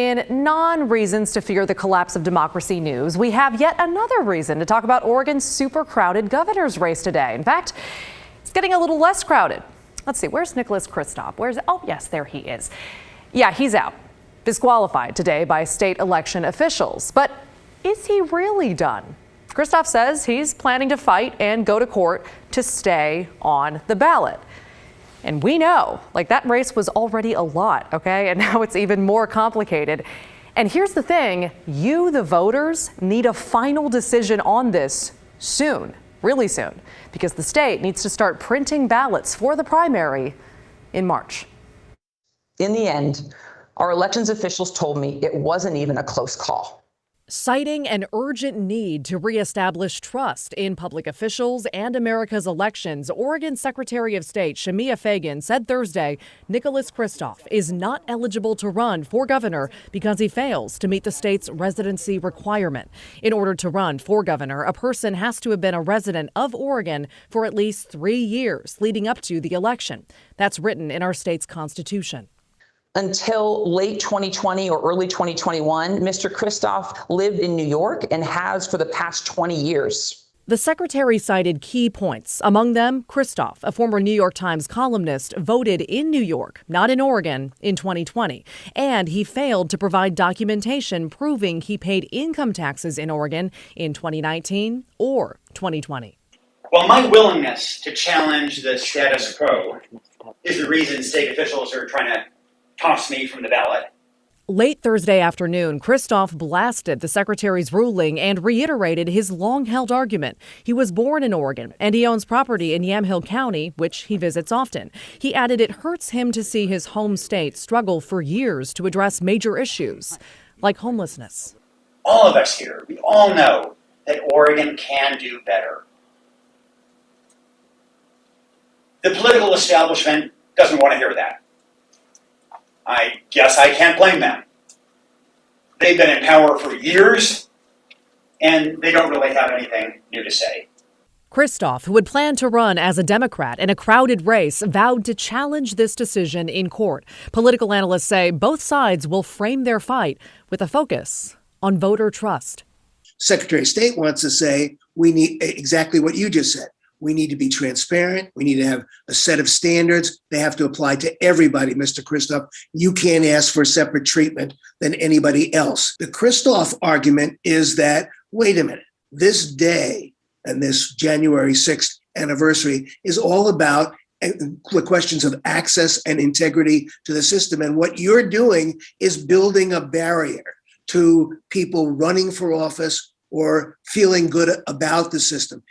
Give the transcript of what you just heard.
In non-reasons to fear the collapse of democracy news, we have yet another reason to talk about Oregon's super crowded governor's race today. In fact, it's getting a little less crowded. Let's see, where's Nicholas Kristof? Oh, yes, there he is. Yeah, he's out. Disqualified today by state election officials. But is he really done? Kristof says he's planning to fight and go to court to stay on the ballot. And we know, that race was already a lot, okay? And now it's even more complicated. And here's the thing, you, the voters, need a final decision on this soon, really soon, because the state needs to start printing ballots for the primary in March. In the end, our elections officials told me it wasn't even a close call. Citing an urgent need to reestablish trust in public officials and America's elections, Oregon Secretary of State Shemia Fagan said Thursday Nicholas Kristof is not eligible to run for governor because he fails to meet the state's residency requirement. In order to run for governor, a person has to have been a resident of Oregon for at least 3 years leading up to the election. That's written in our state's constitution. Until late 2020 or early 2021, Mr. Kristof lived in New York and has for the past 20 years. The secretary cited key points. Among them, Kristof, a former New York Times columnist, voted in New York, not in Oregon, in 2020. And he failed to provide documentation proving he paid income taxes in Oregon in 2019 or 2020. Well, my willingness to challenge the status quo is the reason state officials are trying to toss me from the ballot. Late Thursday afternoon, Kristof blasted the secretary's ruling and reiterated his long-held argument. He was born in Oregon, and he owns property in Yamhill County, which he visits often. He added it hurts him to see his home state struggle for years to address major issues, like homelessness. All of us here, we all know that Oregon can do better. The political establishment doesn't want to hear that. I guess I can't blame them. They've been in power for years, and they don't really have anything new to say. Kristof, who had planned to run as a Democrat in a crowded race, vowed to challenge this decision in court. Political analysts say both sides will frame their fight with a focus on voter trust. Secretary of State wants to say we need exactly what you just said. We need to be transparent. We need to have a set of standards. They have to apply to everybody, Mr. Kristof. You can't ask for separate treatment than anybody else. The Kristof argument is that, wait a minute, this day and this January 6th anniversary is all about the questions of access and integrity to the system. And what you're doing is building a barrier to people running for office or feeling good about the system.